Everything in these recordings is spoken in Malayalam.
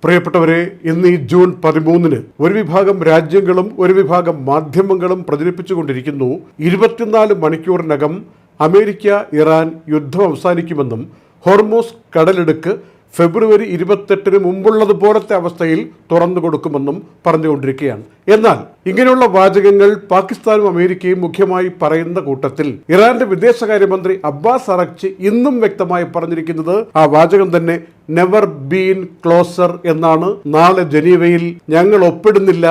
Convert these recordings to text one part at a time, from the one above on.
പ്രിയപ്പെട്ടവരെ, ഇന്ന് ഈ ജൂൺ 13 ഒരു വിഭാഗം രാജ്യങ്ങളും ഒരു വിഭാഗം മാധ്യമങ്ങളും പ്രചരിപ്പിച്ചുകൊണ്ടിരിക്കുന്നു 24 മണിക്കൂറിനകം അമേരിക്ക ഇറാൻ യുദ്ധം അവസാനിക്കുമെന്നും ഹോർമൂസ് കടലിടുക്ക് ഫെബ്രുവരി 28 മുമ്പുള്ളതുപോലത്തെ അവസ്ഥയിൽ തുറന്നു കൊടുക്കുമെന്നും പറഞ്ഞുകൊണ്ടിരിക്കുകയാണ്. എന്നാൽ ഇങ്ങനെയുള്ള വാചകങ്ങൾ പാകിസ്ഥാനും അമേരിക്കയും മുഖ്യമായി പറയുന്ന കൂട്ടത്തിൽ ഇറാന്റെ വിദേശകാര്യമന്ത്രി അബ്ബാസ് അറക്ചി ഇന്നും വ്യക്തമായി പറഞ്ഞിരിക്കുന്നത് ആ വാചകം തന്നെ നെവർ ബീൻ ക്ലോസർ എന്നാണ്. നാളെ ജനീവയിൽ ഞങ്ങൾ ഒപ്പിടുന്നില്ല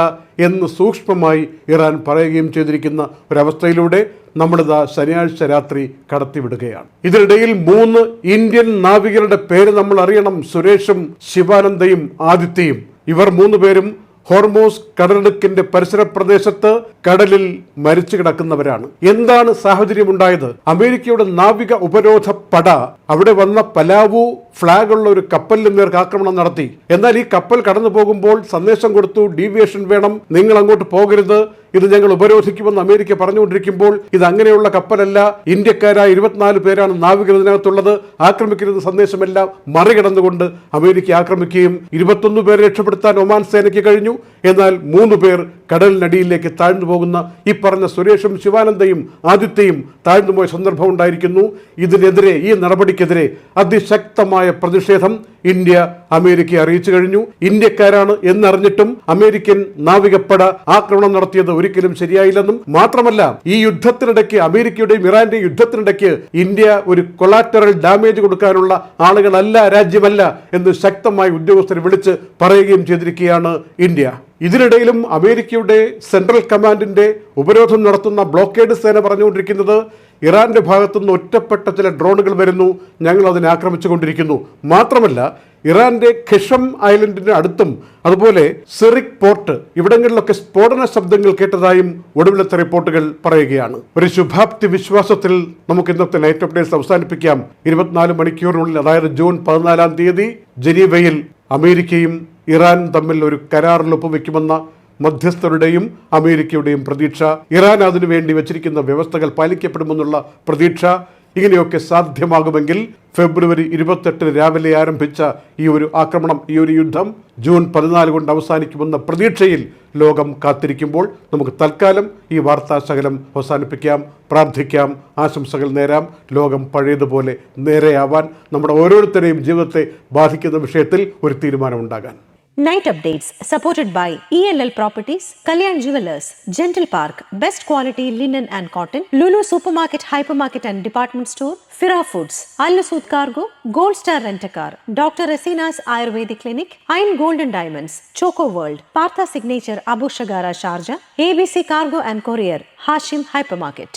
എന്ന് സൂക്ഷ്മമായി ഇറാൻ പറയുകയും ചെയ്തിരിക്കുന്ന ഒരവസ്ഥയിലൂടെ നമ്മളിതാ ശനിയാഴ്ച രാത്രി കടത്തിവിടുകയാണ്. ഇതിനിടയിൽ 3 ഇന്ത്യൻ നാവികരുടെ പേര് നമ്മൾ അറിയണം. സുരേഷും ശിവാനന്ദയും ആദിത്യയും. ഇവർ 3 പേരും ഹോർമൂസ് കടലിടുക്കിന്റെ പരിസര പ്രദേശത്ത് കടലിൽ മരിച്ചു കിടക്കുന്നവരാണ്. എന്താണ് സാഹചര്യമുണ്ടായത്? അമേരിക്കയുടെ നാവിക ഉപരോധ പട അവിടെ വന്ന പലാവു ഫ്ലാഗുള്ള ഒരു കപ്പലിന് നേർക്ക് ആക്രമണം നടത്തി. എന്നാൽ ഈ കപ്പൽ കടന്നു പോകുമ്പോൾ സന്ദേശം കൊടുത്തു, ഡീവിയേഷൻ വേണം, നിങ്ങൾ അങ്ങോട്ട് പോകരുത്, ഇത് ഞങ്ങൾ ഉപരോധിക്കുമെന്ന് അമേരിക്ക പറഞ്ഞുകൊണ്ടിരിക്കുമ്പോൾ ഇത് അങ്ങനെയുള്ള കപ്പലല്ല, ഇന്ത്യക്കാരായ 24 പേരാണ് നാവികർ ഇതിനകത്തുള്ളത്, ആക്രമിക്കരുത് സന്ദേശമെല്ലാം മറികടന്നുകൊണ്ട് അമേരിക്ക ആക്രമിക്കുകയും 21 പേരെ രക്ഷപ്പെടുത്താൻ ഒമാൻ സേനയ്ക്ക് കഴിഞ്ഞു. എന്നാൽ 3 പേർ കടലിനടിയിലേക്ക് താഴ്ന്നു പോകുന്ന ഈ പറഞ്ഞ സുരേഷും ശിവാനന്ദയും ആദിത്യയും താഴ്ന്നുപോയ സന്ദർഭം ഉണ്ടായിരിക്കുന്നു. ഇതിനെതിരെ, ഈ നടപടിക്കെതിരെ അതിശക്തമായ പ്രതിഷേധം ഇന്ത്യ അമേരിക്കയെ അറിയിച്ചു കഴിഞ്ഞു. ഇന്ത്യക്കാരാണ് എന്നറിഞ്ഞിട്ടും അമേരിക്കൻ നാവികപ്പട ആക്രമണം നടത്തിയത് ഒരിക്കലും ശരിയായില്ലെന്നും, മാത്രമല്ല ഈ യുദ്ധത്തിനിടയ്ക്ക്, അമേരിക്കയുടെയും ഇറാന്റെയും യുദ്ധത്തിനിടയ്ക്ക് ഇന്ത്യ ഒരു കൊളാറ്ററൽ ഡാമേജ് കൊടുക്കാനുള്ള ആളുകളല്ല, രാജ്യമല്ല എന്ന് ശക്തമായി ഉദ്യോഗസ്ഥർ വിളിച്ച് പറയുകയും ചെയ്തിരിക്കുകയാണ് ഇന്ത്യ. ഇതിനിടയിലും അമേരിക്കയുടെ സെൻട്രൽ കമാൻഡിന്റെ ഉപരോധം നടത്തുന്ന ബ്ലോക്കേഡ് സേന പറഞ്ഞുകൊണ്ടിരിക്കുന്നത് ഇറാന്റെ ഭാഗത്തുനിന്ന് ഒറ്റപ്പെട്ട ചില ഡ്രോണുകൾ വരുന്നു, ഞങ്ങൾ അതിനെ ആക്രമിച്ചുകൊണ്ടിരിക്കുന്നു. മാത്രമല്ല ഇറാന്റെ ഖെഷം ഐലൻഡിന് അടുത്തും അതുപോലെ സിറിക് പോർട്ട് ഇവിടങ്ങളിലൊക്കെ സ്ഫോടന ശബ്ദങ്ങൾ കേട്ടതായും ഒടുവിലത്തെ റിപ്പോർട്ടുകൾ പറയുകയാണ്. ഒരു ശുഭാപ്തി വിശ്വാസത്തിൽ നമുക്ക് ഇന്നത്തെ നൈറ്റ് അപ്ഡേറ്റ്സ് അവസാനിപ്പിക്കാം. 24 മണിക്കൂറിനുള്ളിൽ, അതായത് ജൂൺ 14 തീയതി ജനീവയിൽ അമേരിക്കയും ഇറാനും തമ്മിൽ ഒരു കരാറിൽ ഒപ്പുവെക്കുമെന്ന മധ്യസ്ഥരുടെയും അമേരിക്കയുടെയും പ്രതീക്ഷ, ഇറാൻ അതിനു വേണ്ടി വെച്ചിരിക്കുന്ന വ്യവസ്ഥകൾ പാലിക്കപ്പെടുമെന്നുള്ള പ്രതീക്ഷ, ഇങ്ങനെയൊക്കെ സാധ്യമാകുമെങ്കിൽ ഫെബ്രുവരി 28 രാവിലെ ആരംഭിച്ച ഈ ഒരു ആക്രമണം, ഈ ഒരു യുദ്ധം ജൂൺ 14 കൊണ്ട് അവസാനിക്കുമെന്ന പ്രതീക്ഷയിൽ ലോകം കാത്തിരിക്കുമ്പോൾ നമുക്ക് തൽക്കാലം ഈ വാർത്താശകലം അവസാനിപ്പിക്കാം. പ്രാർത്ഥിക്കാം, ആശംസകൾ നേരാം. ലോകം പഴയതുപോലെ നേരെയാവാൻ, നമ്മുടെ ഓരോരുത്തരെയും ജീവിതത്തെ ബാധിക്കുന്ന വിഷയത്തിൽ ഒരു തീരുമാനമുണ്ടാകാൻ. Night updates supported by ELL Properties, Kalyan Jewelers, Gentle Park, Best Quality Linen and Cotton, Lulu Supermarket, Hypermarket and Department Store, Fira Foods, Al Sood Cargo, Gold Star Rent-A-Car, Dr. Rasina's Ayurvedic Clinic, Iron Gold and Diamonds, Choco World, Partha Signature Abu Shagara Sharjah, ABC Cargo and Courier, Hashim Hypermarket.